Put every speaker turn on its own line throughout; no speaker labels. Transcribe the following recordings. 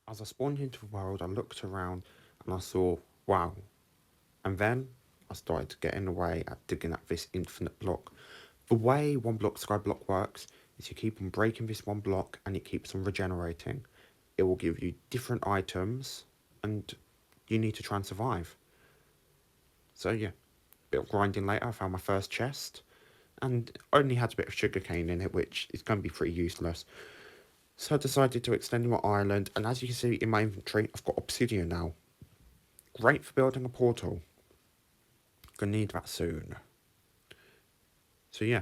As I spawned into the world, I looked around and I saw, wow. And then I started to get in the way at digging at this infinite block. The way one block Skyblock works is you keep on breaking this one block and it keeps on regenerating. It will give you different items and you need to try and survive. So yeah, bit of grinding later, I found my first chest and only had a bit of sugarcane in it, which is going to be pretty useless. So I decided to extend my island, and as you can see in my inventory, I've got obsidian now. Great for building a portal. Gonna need that soon. So yeah,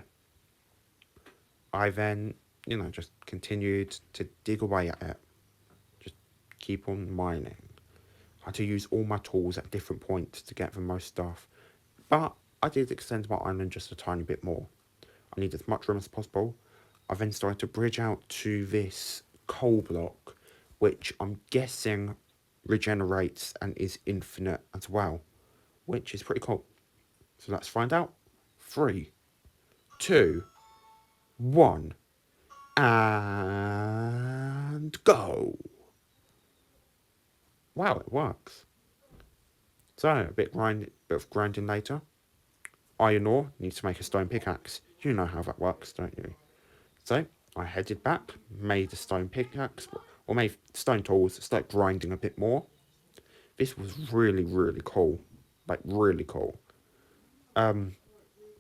I then, just continued to dig away at it. Just keep on mining. I had to use all my tools at different points to get the most stuff. But I did extend my island just a tiny bit more. I need as much room as possible. I then started to bridge out to this coal block, which I'm guessing regenerates and is infinite as well, which is pretty cool. So let's find out. Three, two, one, and go. Wow, it works. So bit of grinding later. Iron ore needs to make a stone pickaxe. You know how that works, don't you? So I headed back, made a stone pickaxe, or made stone tools, started grinding a bit more. This was really, really cool. Like, really cool. Yeah,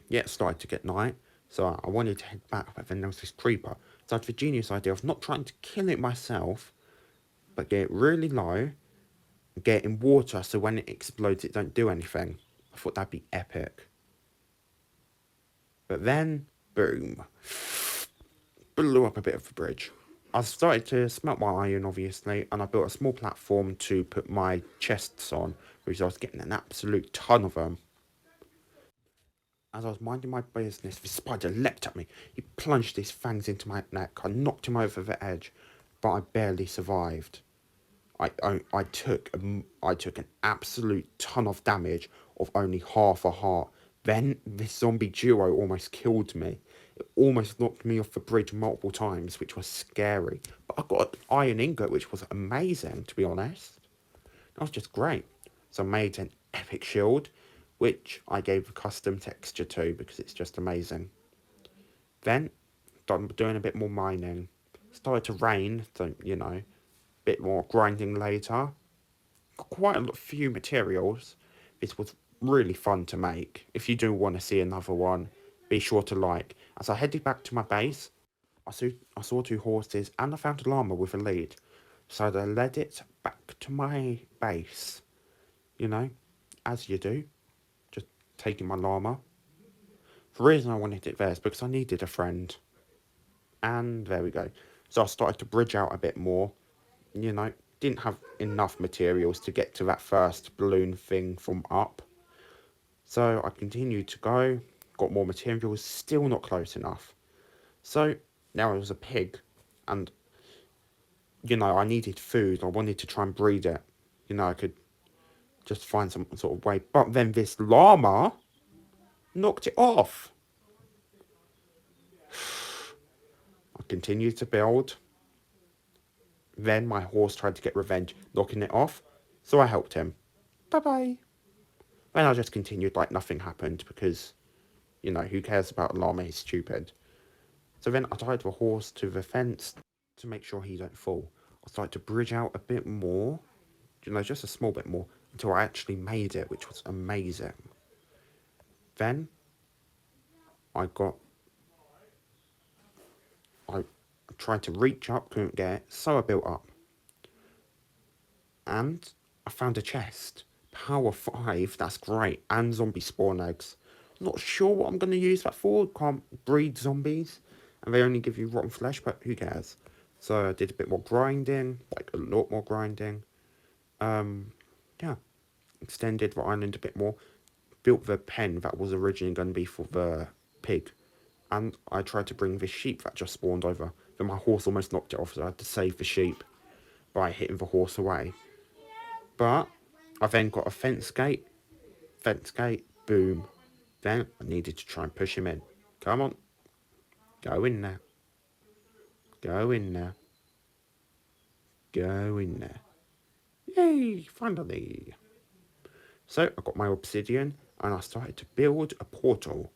it started to get night, so I wanted to head back, but then there was this creeper. So I had the genius idea of not trying to kill it myself, but get it really low, get it in water so when it explodes it don't do anything. I thought that'd be epic. But then, boom, blew up a bit of the bridge. I started to smelt my iron, obviously, and I built a small platform to put my chests on, because I was getting an absolute ton of them. As I was minding my business, the spider leapt at me. He plunged his fangs into my neck. I knocked him over the edge, but I barely survived. I took an absolute ton of damage of only half a heart. Then this zombie duo almost killed me. It almost knocked me off the bridge multiple times, which was scary. But I got an iron ingot, which was amazing, to be honest. That was just great. So I made an epic shield, which I gave a custom texture to because it's just amazing. Then, started doing a bit more mining. Started to rain, so, bit more grinding later. Got quite a few materials. This was really fun to make. If you do want to see another one, be sure to like. As I headed back to my base, I saw two horses and I found a llama with a lead. So I led it back to my base, you know, as you do, just taking my llama. The reason I wanted it there is because I needed a friend. And there we go. So I started to bridge out a bit more, didn't have enough materials to get to that first balloon thing from up. So I continued to go, got more materials, still not close enough. So now I was a pig, and I needed food. I wanted to try and breed it. I could just find some sort of way. But then this llama knocked it off. I continued to build. Then my horse tried to get revenge, knocking it off. So I helped him. Bye bye. Then I just continued like nothing happened because, who cares about a llama? He's stupid. So then I tied the horse to the fence to make sure he don't fall. I started to bridge out a bit more, just a small bit more, until I actually made it, which was amazing. Then I got, I tried to reach up, couldn't get it, so I built up. And I found a chest. Power 5, that's great. And zombie spawn eggs. Not sure what I'm going to use that for. Can't breed zombies. And they only give you rotten flesh, but who cares? So I did a bit more grinding, like a lot more grinding. Yeah, extended the island a bit more. Built the pen that was originally going to be for the pig. And I tried to bring this sheep that just spawned over. Then my horse almost knocked it off, so I had to save the sheep by hitting the horse away. But I then got a fence gate, boom. Then I needed to try and push him in. Come on, go in there, go in there. go in there. Yay, finally. So I got my obsidian and I started to build a portal.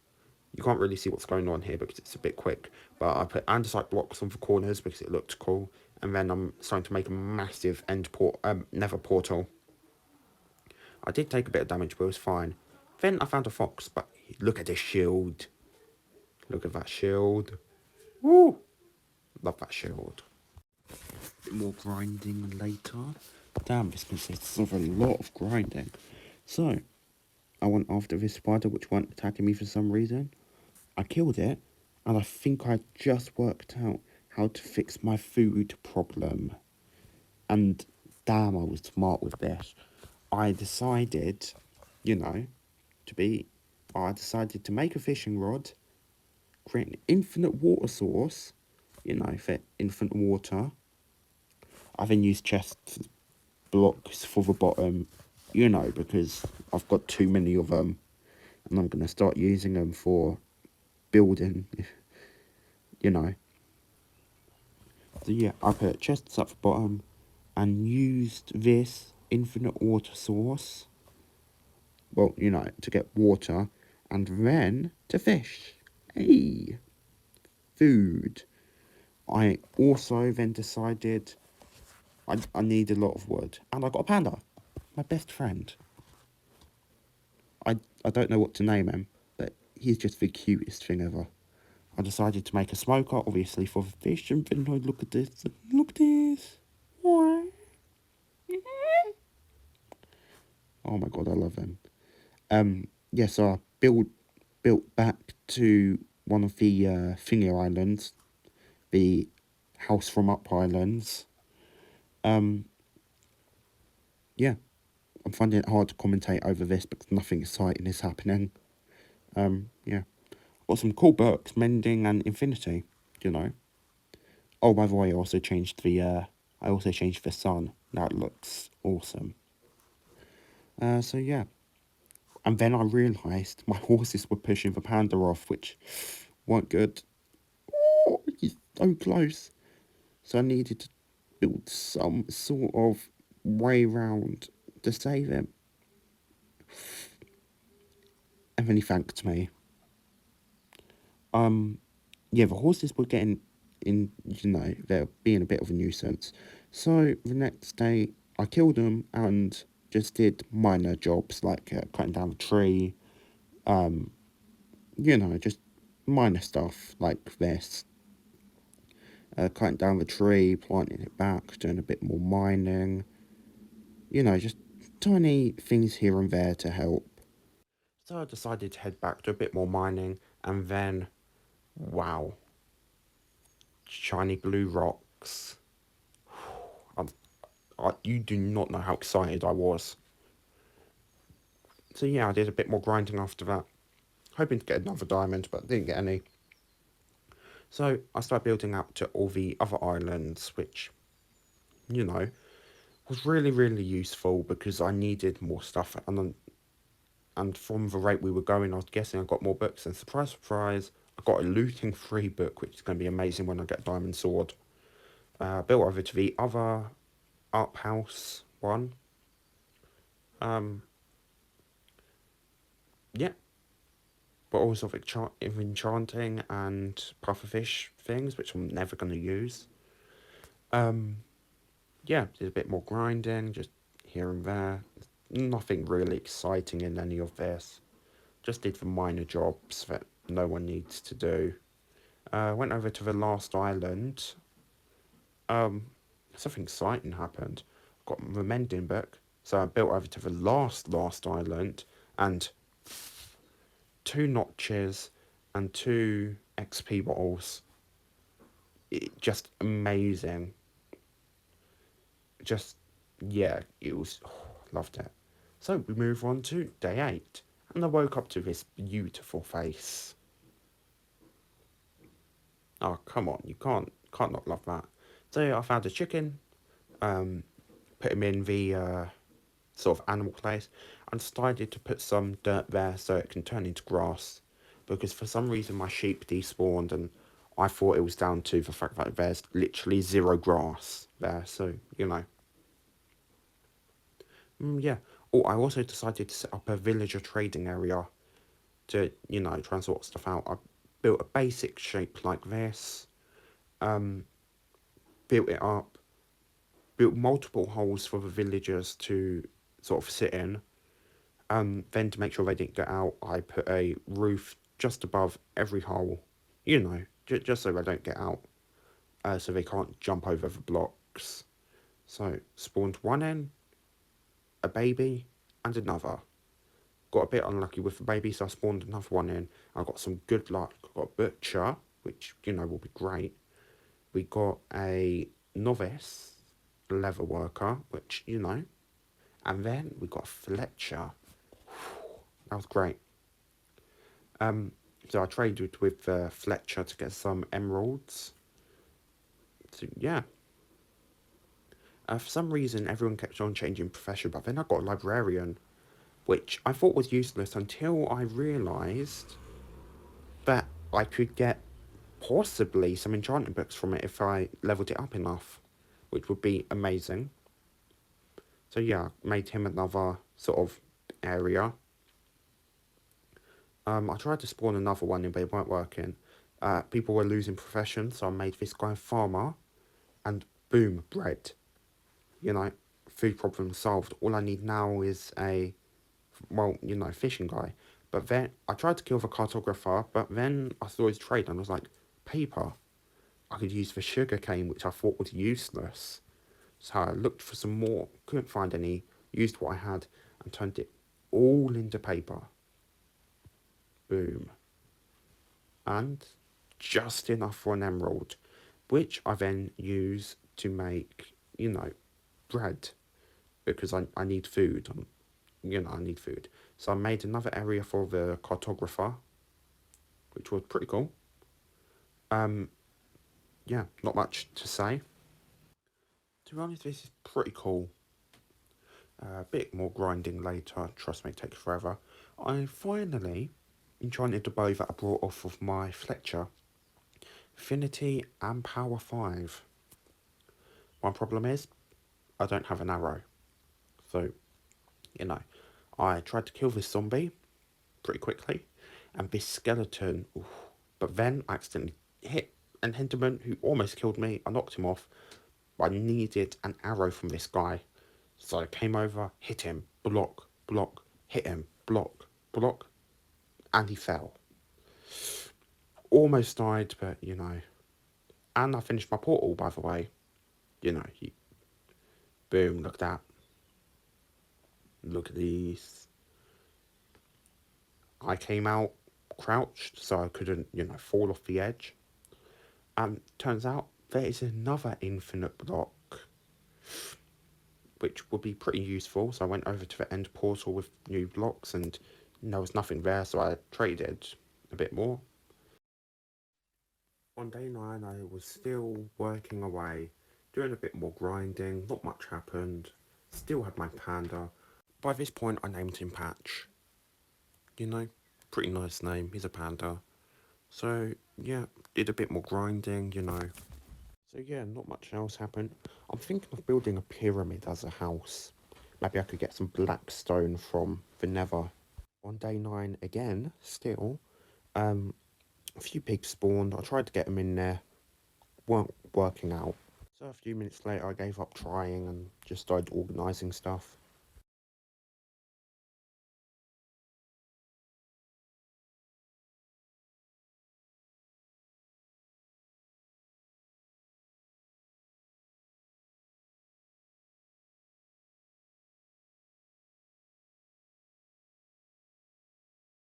You can't really see what's going on here because it's a bit quick, but I put andesite blocks on the corners because it looked cool, and then I'm starting to make a massive nether portal. I did take a bit of damage, but it was fine. Then I found a fox, but look at this shield. Look at that shield. Woo! Love that shield. Bit more grinding later. Damn, this consists of a lot of grinding. So, I went after this spider which weren't attacking me for some reason. I killed it, and I think I just worked out how to fix my food problem. And damn, I was smart with this. I decided, you know, to be. I decided to make a fishing rod, create an infinite water source, for infinite water. I then used chest blocks for the bottom, because I've got too many of them, and I'm going to start using them for building, you know. So yeah, I put chests at the bottom and used this infinite water source, well, to get water, and then to fish. Hey, food. I also then decided I need a lot of wood, and I got a panda, my best friend. I don't know what to name him, but he's just the cutest thing ever. I decided to make a smoker, obviously, for the fish, and then I look at this, look at this. Oh my god, I love him. Yeah, so I built back to one of the thingy islands, the House from Up Islands. Yeah, I'm finding it hard to commentate over this because nothing exciting is happening. Yeah. Got some cool books, Mending and Infinity, Oh, by the way, I also changed the sun. That looks awesome. So yeah. And then I realised my horses were pushing the panda off, which weren't good. Oh, he's so close. So I needed to build some sort of way round to save him. And then he thanked me. Yeah, the horses were getting in, they're being a bit of a nuisance. So the next day, I killed them and just did minor jobs like cutting down a tree, just minor stuff like this. Cutting down the tree, planting it back, doing a bit more mining, just tiny things here and there to help. So I decided to head back to a bit more mining, and then, wow, shiny blue rocks. You do not know how excited I was. So yeah, I did a bit more grinding after that, hoping to get another diamond, but didn't get any. So I started building out to all the other islands, which, was really, really useful because I needed more stuff. And from the rate we were going, I was guessing I got more books. And surprise, surprise, I got a looting free book, which is going to be amazing when I get Diamond Sword. Built over to the other up house one. Yeah, but also of enchanting and pufferfish things, which I'm never going to use. Yeah, did a bit more grinding, just here and there. Nothing really exciting in any of this. Just did the minor jobs that no one needs to do. Went over to the last island. Something exciting happened. Got the mending book, so I built over to the last island, and 2 notches and 2 XP bottles. Just amazing. Just, yeah, it was, loved it. So we move on to day 8, and I woke up to this beautiful face. Oh, come on, you can't not love that. So I found a chicken, put him in the sort of animal place, and decided to put some dirt there so it can turn into grass, because for some reason my sheep despawned and I thought it was down to the fact that there's literally zero grass there, so, you know. Yeah. Oh, I also decided to set up a villager trading area to, you know, try and sort stuff out. I built a basic shape like this, um, built it up, built multiple holes for the villagers to sort of sit in. Then to make sure they didn't get out, I put a roof just above every hole, you know, just so they don't get out, so they can't jump over the blocks. So spawned one in, a baby, and another. Got a bit unlucky with the baby, so I spawned another one in. I got some good luck. Got a butcher, which, you know, will be great. We got a novice leather worker, which, you know. And then we got a Fletcher. That was great. So I traded with Fletcher to get some emeralds. So, yeah. For some reason, everyone kept on changing profession, but then I got a librarian, which I thought was useless until I realised that I could get possibly some enchanting books from it if I leveled it up enough, which would be amazing. So yeah, made him another sort of area. I tried to spawn another one in, but it weren't working. People were losing profession, so I made this guy a farmer, and boom, bread. You know, food problem solved. All I need now is a, well, you know, fishing guy. But then I tried to kill the cartographer, but then I saw his trade and I was like, paper. I could use the sugar cane, which I thought was useless. So I looked for some more, couldn't find any, used what I had, and turned it all into paper. Boom. And just enough for an emerald, which I then use to make, you know, bread, because I need food. You know, I need food. So I made another area for the cartographer, which was pretty cool. Yeah, not much to say. To be honest, this is pretty cool. A bit more grinding later, trust me, it takes forever. I finally enchanted the bow that I brought off of my Fletcher. Affinity and Power 5. One problem is, I don't have an arrow. So, you know, I tried to kill this zombie pretty quickly, and this skeleton, oof, but then I accidentally hit an Enderman who almost killed me. I knocked him off, but I needed an arrow from this guy. So I came over, hit him, block, block, hit him, block, block, and he fell. Almost died, but you know. And I finished my portal, by the way. You know, boom, look at that. Look at these. I came out crouched so I couldn't, you know, fall off the edge. Turns out there is another infinite block, which would be pretty useful. So I went over to the end portal with new blocks, and there was nothing there, so I traded a bit more. On day 9, I was still working away, doing a bit more grinding, not much happened, still had my panda. By this point, I named him Patch. You know, pretty nice name, he's a panda. So, yeah, did a bit more grinding, you know. So, yeah, not much else happened. I'm thinking of building a pyramid as a house. Maybe I could get some black stone from the nether. On day 9, again, still, a few pigs spawned. I tried to get them in there, weren't working out. So a few minutes later, I gave up trying and just started organising stuff.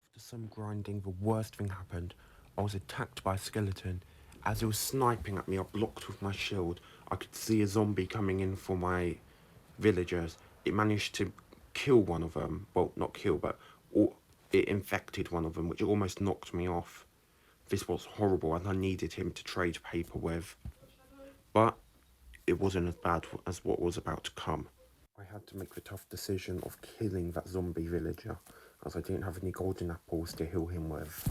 After some grinding, the worst thing happened. I was attacked by a skeleton. As it was sniping at me, I blocked with my shield. I could see a zombie coming in for my villagers. It managed to kill one of them. Well, not kill, but it infected one of them, which almost knocked me off. This was horrible, and I needed him to trade paper with. But it wasn't as bad as what was about to come. I had to make the tough decision of killing that zombie villager, as I didn't have any golden apples to heal him with.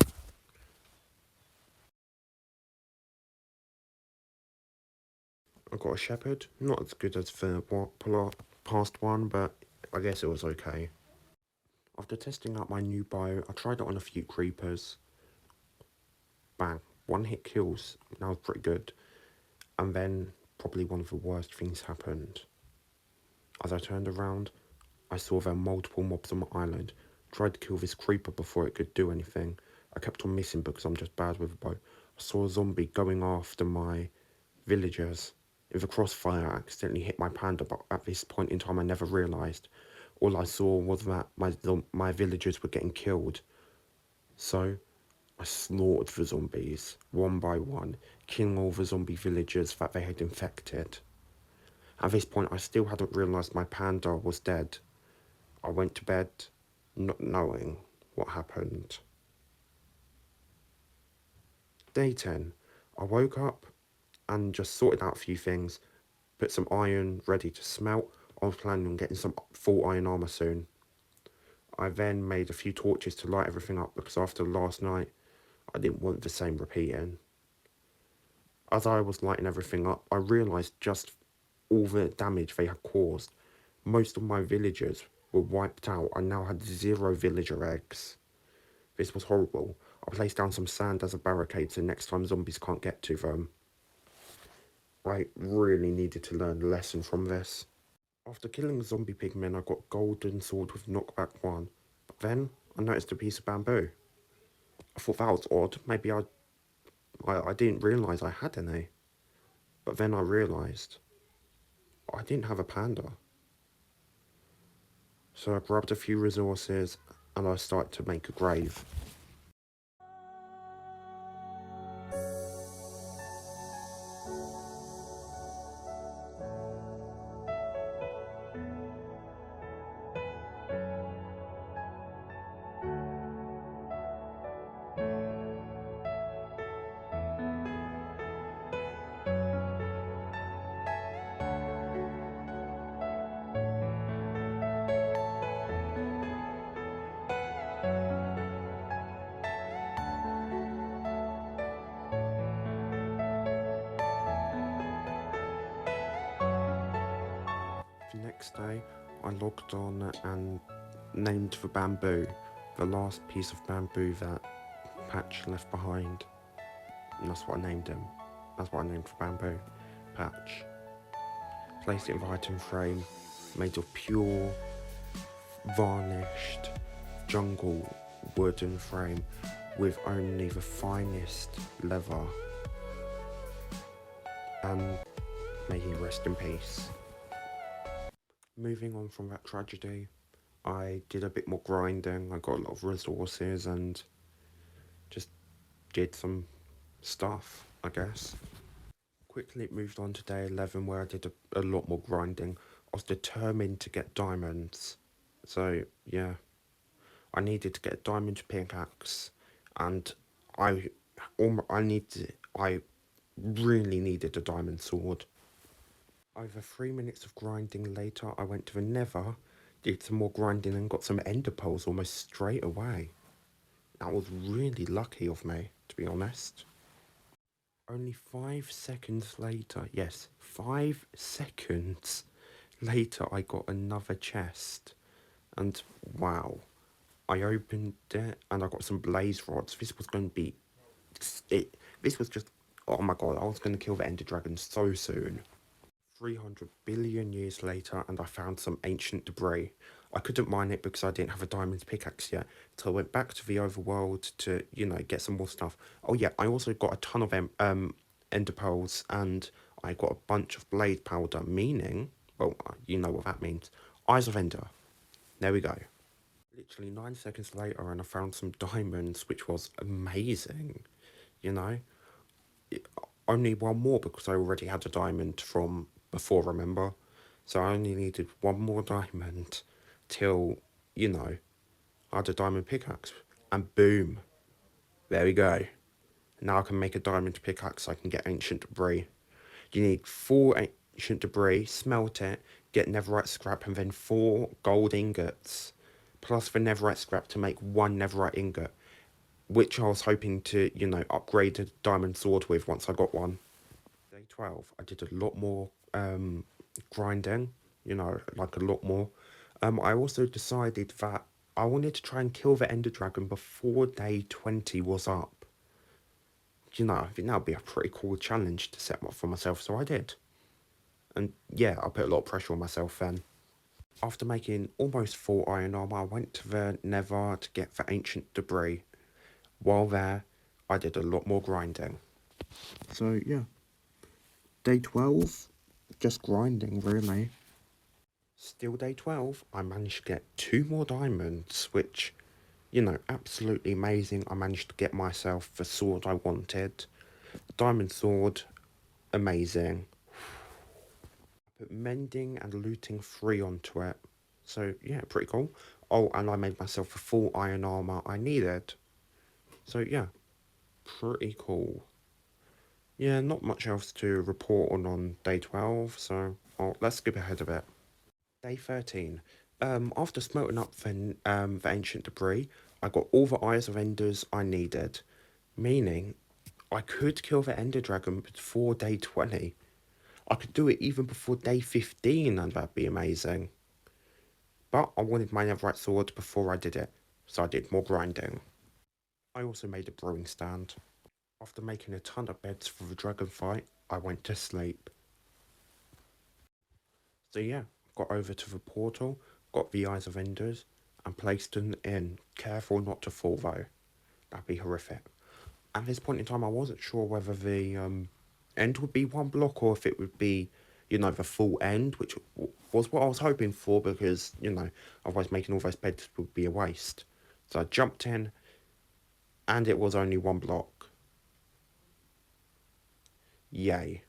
I got a shepherd. Not as good as the past one, but I guess it was okay. After testing out my new bow, I tried it on a few creepers. Bang. One hit kills. That was pretty good. And then probably one of the worst things happened. As I turned around, I saw there were multiple mobs on my island. Tried to kill this creeper before it could do anything. I kept on missing because I'm just bad with a bow. I saw a zombie going after my villagers. If the crossfire accidentally hit my panda, but at this point in time I never realised. All I saw was that my villagers were getting killed. So I slaughtered the zombies, one by one, killing all the zombie villagers that they had infected. At this point I still hadn't realised my panda was dead. I went to bed not knowing what happened. Day 10. I woke up and just sorted out a few things, put some iron ready to smelt. I was planning on getting some full iron armour soon. I then made a few torches to light everything up because after last night I didn't want the same repeating. As I was lighting everything up, I realised just all the damage they had caused. Most of my villagers were wiped out. I now had 0 villager eggs. This was horrible. I placed down some sand as a barricade so next time zombies can't get to them. I really needed to learn a lesson from this. After killing the zombie pigmen, I got golden sword with knockback 1. But then I noticed a piece of bamboo. I thought that was odd. Maybe I didn't realise I had any. But then I realised I didn't have a panda. So I grabbed a few resources and I started to make a grave. The next day, I logged on and named the bamboo, the last piece of bamboo that Patch left behind. And that's what I named him. That's what I named the bamboo. Patch. Placed it in the item frame, made of pure, varnished, jungle wooden frame with only the finest leather. And may he rest in peace. Moving on from that tragedy, I did a bit more grinding. I got a lot of resources and just did some stuff, I guess. Quickly moved on to day 11 where I did a lot more grinding. I was determined to get diamonds. So, yeah. I needed to get a diamond pickaxe and I really needed a diamond sword. Over 3 minutes of grinding later, I went to the nether, did some more grinding and got some ender pearls almost straight away. That was really lucky of me, to be honest. Only 5 seconds later, yes, 5 seconds later, I got another chest. And wow, I opened it and I got some blaze rods. This was going to be it. This was just, oh my god, I was going to kill the ender dragon so soon. 300 billion years later and I found some ancient debris. I couldn't mine it because I didn't have a diamond pickaxe yet, so I went back to the overworld to, get some more stuff. Oh yeah, I also got a ton of ender pearls and I got a bunch of blade powder, meaning, well, you know what that means. Eyes of Ender. There we go. Literally 9 seconds later and I found some diamonds, which was amazing, you know. Only one more because I already had a diamond from before, remember? So I only needed one more diamond till, I had a diamond pickaxe. And boom, there we go. Now I can make a diamond pickaxe, I can get ancient debris. You need 4 ancient debris, smelt it, get netherite scrap, and then 4 gold ingots. Plus the netherite scrap to make 1 netherite ingot, which I was hoping to, upgrade a diamond sword with once I got one. Day 12, I did a lot more grinding, like a lot more. I also decided that I wanted to try and kill the Ender Dragon before day 20 was up. I think that would be a pretty cool challenge to set up for myself, so I did. And yeah, I put a lot of pressure on myself then. After making almost full iron armor, I went to the Nether to get the ancient debris. While there, I did a lot more grinding. So yeah, day 12, just grinding really. Still day 12, I managed to get 2 more diamonds, which, absolutely amazing. I managed to get myself the sword I wanted. Diamond sword, amazing. Put mending and looting 3 onto it. So yeah, pretty cool. Oh, and I made myself the full iron armor I needed. So yeah, pretty cool. Yeah, not much else to report on day 12, so let's skip ahead a bit. Day 13. After smelting up the ancient debris, I got all the Eyes of Enders I needed, meaning I could kill the Ender Dragon before day 20. I could do it even before day 15, and that'd be amazing. But I wanted my netherite sword before I did it, so I did more grinding. I also made a brewing stand. After making a ton of beds for the dragon fight, I went to sleep. So yeah, got over to the portal, got the Eyes of Enders, and placed them in. Careful not to fall though. That'd be horrific. At this point in time, I wasn't sure whether the end would be 1 block or if it would be, the full end, which was what I was hoping for because, otherwise making all those beds would be a waste. So I jumped in, and it was only 1 block. Yay.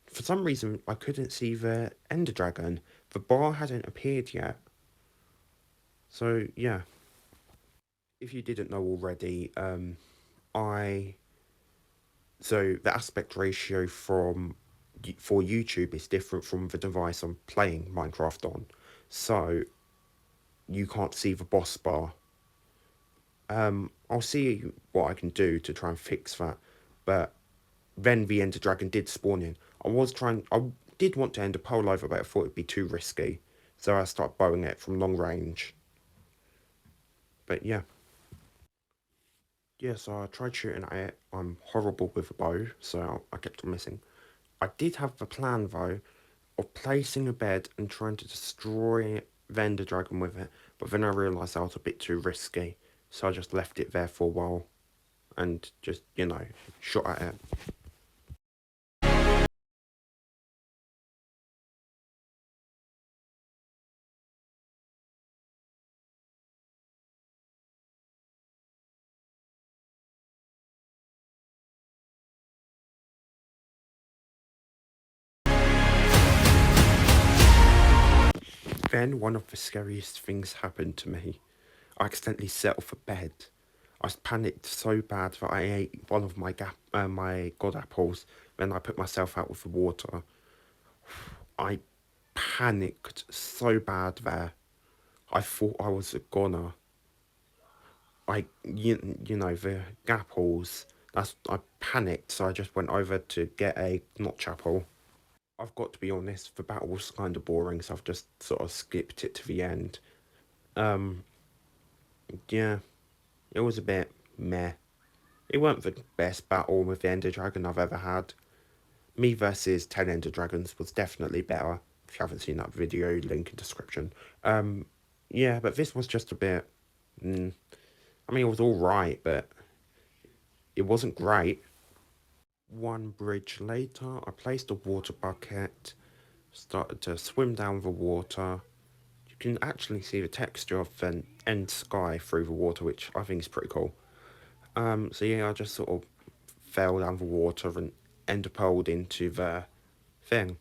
For some reason, I couldn't see the Ender Dragon. The bar hadn't appeared yet. So, yeah. If you didn't know already, I so the aspect ratio for YouTube is different from the device I'm playing Minecraft on. So you can't see the boss bar. I'll see what I can do to try and fix that. But then the Ender Dragon did spawn in. I did want to end a pole over, but I thought it'd be too risky. So I started bowing it from long range. But yeah. Yeah, so I tried shooting at it. I'm horrible with a bow, so I kept on missing. I did have the plan, though, of placing a bed and trying to destroy the Ender Dragon with it, but then I realised that was a bit too risky, so I just left it there for a while and just, shot at it. Then one of the scariest things happened to me. I accidentally set off a bed. I panicked so bad that I ate one of my god apples. Then I put myself out with the water. I panicked so bad there. I thought I was a goner. The apples. I panicked, so I just went over to get a notch apple. I've got to be honest, the battle was kind of boring, so I've just sort of skipped it to the end. Um, yeah, it was a bit meh. It weren't the best battle with the Ender Dragon I've ever had. Me versus 10 Ender Dragons was definitely better. If you haven't seen that video, link in description. Yeah, but this was just a bit. I mean, it was alright, but it wasn't great. One bridge later, I placed a water bucket, started to swim down the water. You can actually see the texture of the end sky through the water, which I think is pretty cool. So yeah, I just sort of fell down the water and enderpearled into the thing.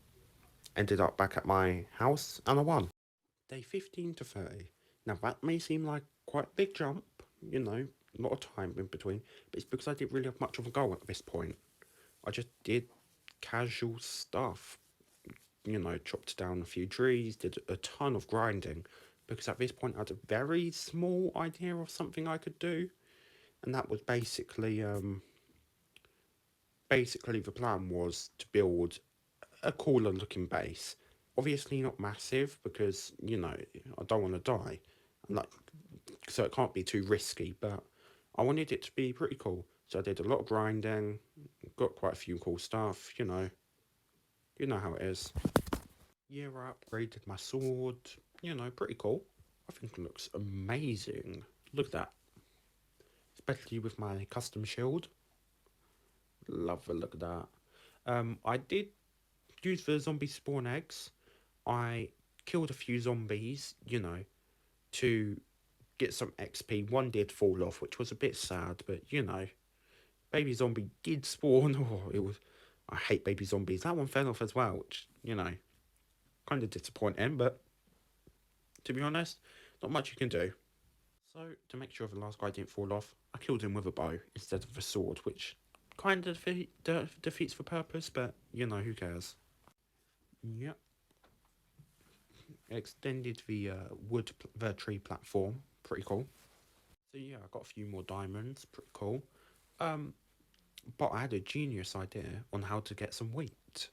Ended up back at my house and I won. Day 15 to 30. Now that may seem like quite a big jump, a lot of time in between, but it's because I didn't really have much of a goal at this point. I just did casual stuff, chopped down a few trees, did a ton of grinding, because at this point I had a very small idea of something I could do, and that was basically Basically, the plan was to build a cooler looking base. Obviously, not massive because, I don't want to die. Like, so it can't be too risky, but I wanted it to be pretty cool. So I did a lot of grinding, got quite a few cool stuff, you know how it is. Yeah, I upgraded my sword, pretty cool. I think it looks amazing. Look at that, especially with my custom shield. Love the look of that. I did use the zombie spawn eggs. I killed a few zombies, to get some XP. One did fall off, which was a bit sad, but baby zombie did spawn. Oh, it was. I hate baby zombies. That one fell off as well, which kind of disappointing. But to be honest, not much you can do. So to make sure the last guy didn't fall off, I killed him with a bow instead of a sword, which kind of defeats the purpose. But who cares? Yep. Extended the the tree platform. Pretty cool. So yeah, I got a few more diamonds. Pretty cool. Um, but I had a genius idea on how to get some wheat.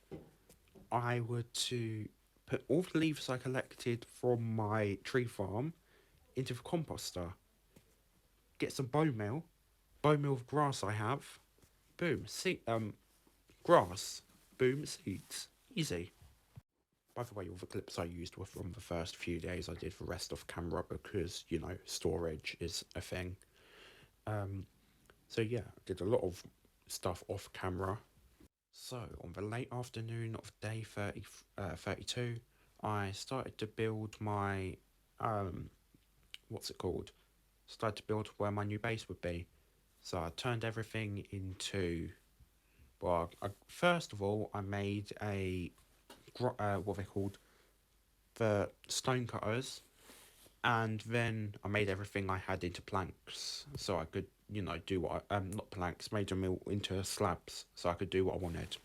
I were to put all the leaves I collected from my tree farm into the composter. Get some bone meal of grass I have. Boom, grass. Boom, seeds. Easy. By the way, all the clips I used were from the first few days. I did the rest off camera because storage is a thing. Um, so yeah, I did a lot of stuff off camera. So, on the late afternoon of day 32, I started to build my, what's it called? Started to build where my new base would be. So, I turned everything into, well, first of all, I made what they called, the stone cutters. And then I made everything I had into planks. So I could, do what not planks, made them into slabs. So I could do what I wanted.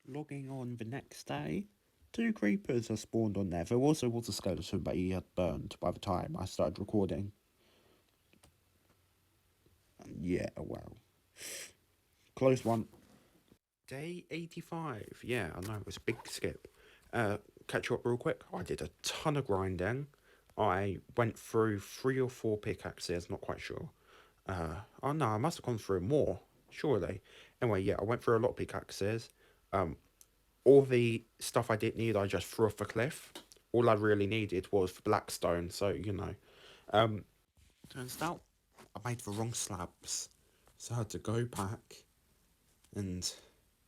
Logging on the next day, two creepers are spawned on there. There also was a skeleton, but he had burned by the time I started recording. Yeah, well, close one. Day 85. Yeah, I know, it was a big skip. Catch you up real quick. I did a ton of grinding. I went through 3 or 4 pickaxes, not quite sure. Oh no, I must have gone through more, surely. Anyway, yeah, I went through a lot of pickaxes. Um, all the stuff I didn't need, I just threw off the cliff. All I really needed was blackstone, so Turns out I made the wrong slabs, so I had to go back and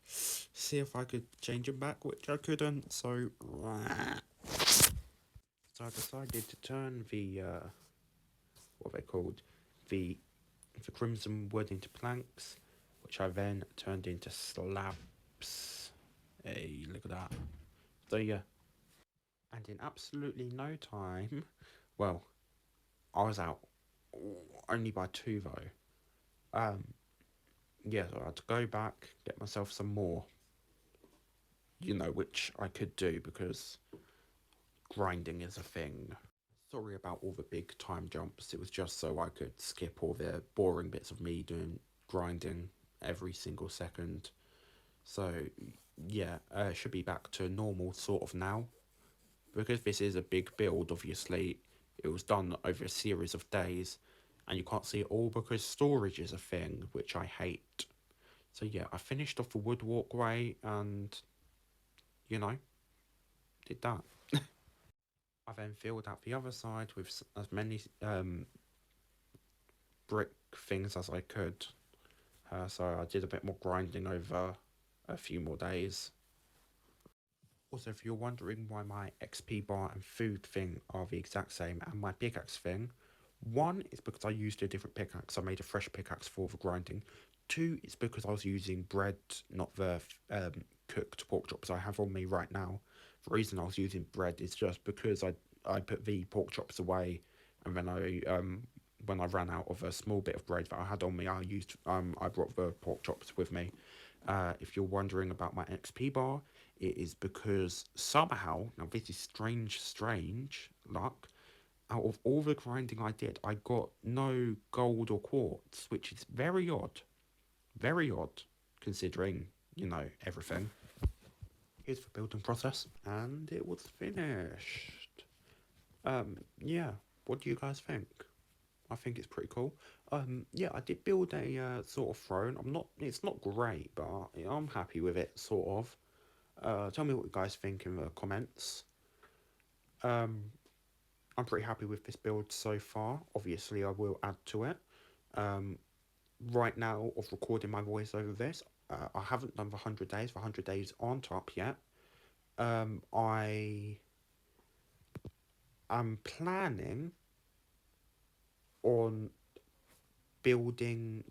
see if I could change them back, which I couldn't. So I decided to turn the what are they called, the the crimson wood into planks, which I then turned into slabs. Hey, look at that. So yeah, and in absolutely no time, well, I was out only by 2 though. Um, yeah, so I had to go back, get myself some more, which I could do because grinding is a thing. Sorry about all the big time jumps. It was just so I could skip all the boring bits of me doing grinding every single second. So, yeah, should be back to normal sort of now. Because this is a big build, obviously, it was done over a series of days, and you can't see it all because storage is a thing, which I hate. So, yeah, I finished off the wood walkway and, you know, did that. I then filled out the other side with as many brick things as I could. So I did a bit more grinding over a few more days. Also, if you're wondering why my XP bar and food thing are the exact same and my pickaxe thing, one is because I used a different pickaxe. I made a fresh pickaxe for the grinding. Two, it's because I was using bread, not the cooked pork chops I have on me right now. The reason I was using bread is just because I put the pork chops away, and then I when I ran out of a small bit of bread that I had on me, I brought the pork chops with me. If you're wondering about my XP bar, it is because somehow, now this is strange luck, out of all the grinding I did, I got no gold or quartz, which is very odd. Very odd, considering, everything. Here's the building process, and it was finished. Yeah, what do you guys think? I think it's pretty cool. Yeah, I did build a sort of throne. It's not great, but I'm happy with it, sort of. Tell me what you guys think in the comments. Um, I'm pretty happy with this build so far. Obviously, I will add to it. Um, right now, of recording my voice over this, I haven't done the 100 days. The 100 days aren't up yet. I am planning on building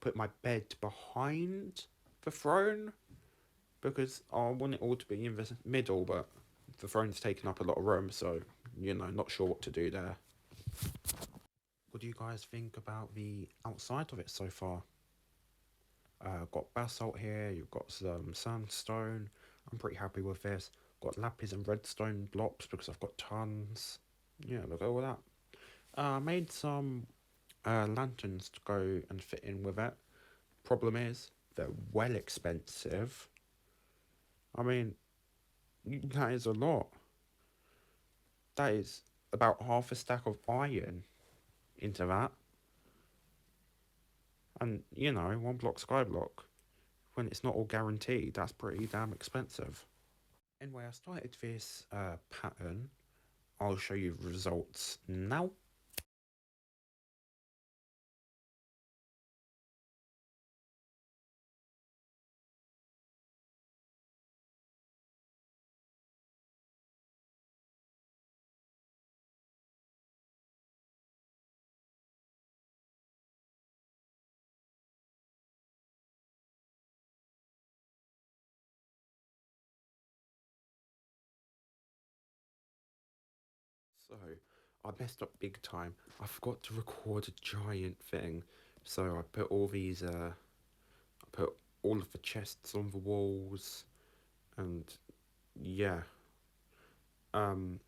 put my bed behind the throne because I want it all to be in the middle, but the throne's taking up a lot of room, so, not sure what to do there. What do you guys think about the outside of it so far? Got basalt here, you've got some sandstone. I'm pretty happy with this. Got lapis and redstone blocks because I've got tons. Yeah, look at all that. I made some lanterns to go and fit in with it. Problem is, they're well expensive. I mean, that is a lot. That is about half a stack of iron into that. And, one block skyblock, when it's not all guaranteed, that's pretty damn expensive. Anyway, I started this pattern. I'll show you the results now. So, I messed up big time. I forgot to record a giant thing. So I put all of the chests on the walls, and yeah. Um,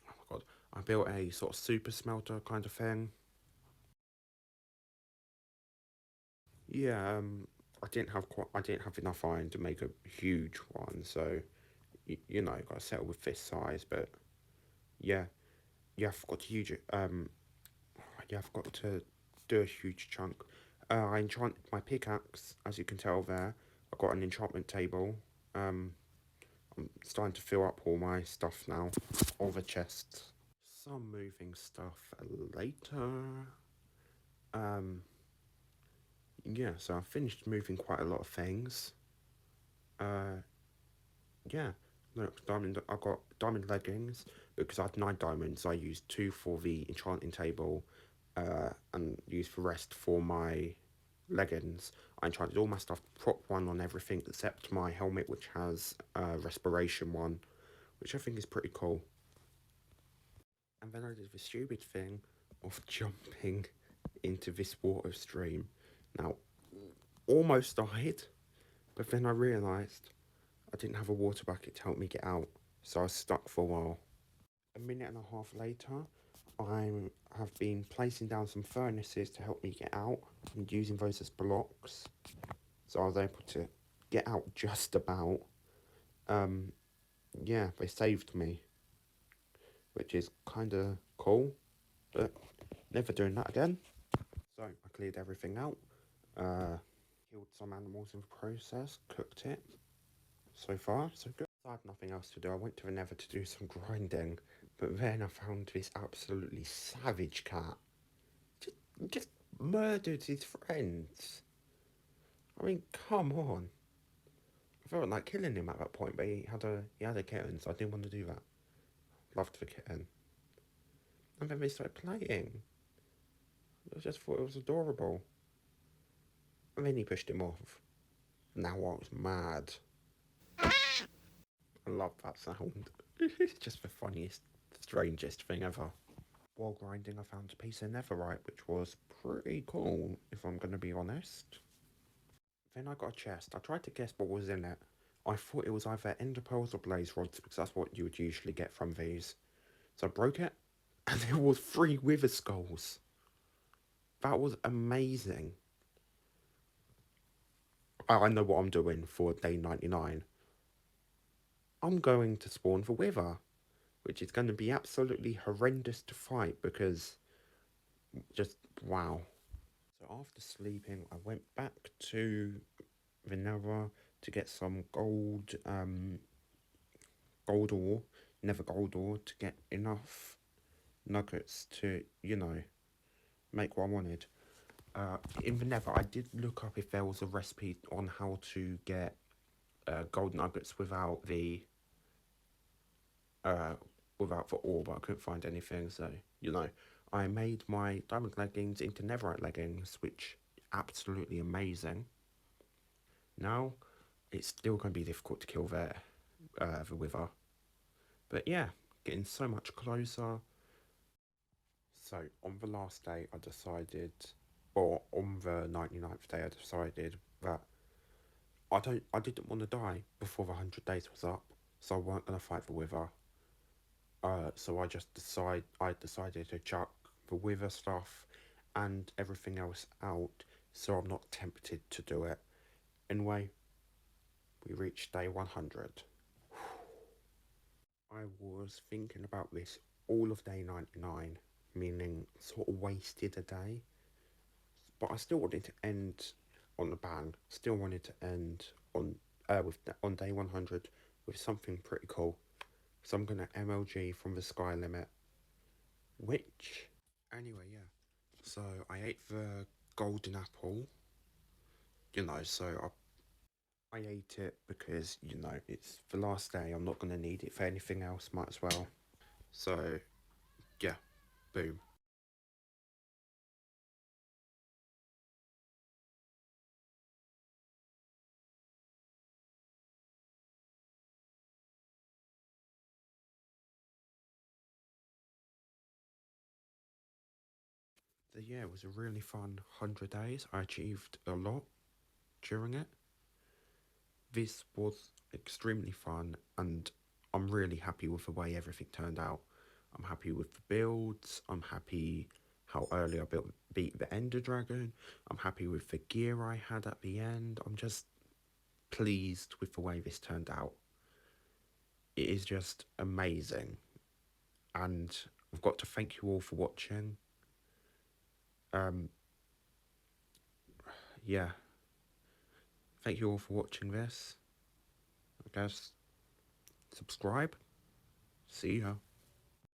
oh my god, I built a sort of super smelter kind of thing. Yeah, I didn't have enough iron to make a huge one, so got to settle with this size. But yeah, yeah, I forgot to huge. Yeah, I forgot to do a huge chunk. I enchanted my pickaxe, as you can tell there. I got an enchantment table. I'm starting to fill up all my stuff now, all the chests. Some moving stuff later. Um, yeah, so I finished moving quite a lot of things. Uh, yeah, look, diamond. I got diamond leggings because I had 9 diamonds. I used 2 for the enchanting table, and used the rest for my leggings. I enchanted all my stuff, prop 1 on everything except my helmet, which has a respiration 1, which I think is pretty cool. And then I did the stupid thing of jumping into this water stream. Now, almost died, but then I realised I didn't have a water bucket to help me get out, so I was stuck for a while. A minute and a half later, I have been placing down some furnaces to help me get out and using those as blocks, so I was able to get out just about. Um, yeah, they saved me, which is kind of cool, but never doing that again. So I cleared everything out, uh, killed some animals in the process, cooked it. So far, so good. I had nothing else to do. I went to the nether to do some grinding, but then I found this absolutely savage cat. Just, just murdered his friends. I mean, come on. I felt like killing him at that point, but he had a kitten, so I didn't want to do that. Loved the kitten. And then they started playing. I just thought it was adorable. And then he pushed him off. Now I was mad. I love that sound. It's just the funniest, strangest thing ever. While grinding, I found a piece of netherite, which was pretty cool, if I'm going to be honest. Then I got a chest. I tried to guess what was in it. I thought it was either ender pearls or blaze rods, because that's what you would usually get from these. So I broke it, and there was 3 wither skulls. That was amazing. I know what I'm doing for day 99. I'm going to spawn the wither, which is going to be absolutely horrendous to fight because just wow. So after sleeping, I went back to the nether to get some gold ore, never gold ore, to get enough nuggets to, make what I wanted. In the nether, I did look up if there was a recipe on how to get gold nuggets uh, without the ore, but I couldn't find anything. So I made my diamond leggings into netherite leggings, which absolutely amazing. Now it's still going to be difficult to kill the wither, but yeah, getting so much closer. So on the last day, I decided, or on the 99th day, I decided that I didn't want to die before the 100 days was up, so I weren't gonna fight the wither. So I decided to chuck the wither stuff and everything else out, so I'm not tempted to do it. Anyway, we reached day 100. I was thinking about this all of day 99, meaning sort of wasted a day. But I still wanted to end on a bang. Still wanted to end on day 100 with something pretty cool. So I'm gonna MLG from the sky limit, which anyway, yeah. So I ate the golden apple, I ate it because it's the last day. I'm not gonna need it for anything else. Might as well. So yeah, boom. So yeah, it was a really fun 100 days. I achieved a lot during it. This was extremely fun, and I'm really happy with the way everything turned out. I'm happy with the builds. I'm happy how early beat the Ender Dragon. I'm happy with the gear I had at the end. I'm just pleased with the way this turned out. It is just amazing, and I've got to thank you all for watching. Um, yeah, thank you all for watching this. I guess subscribe. See ya.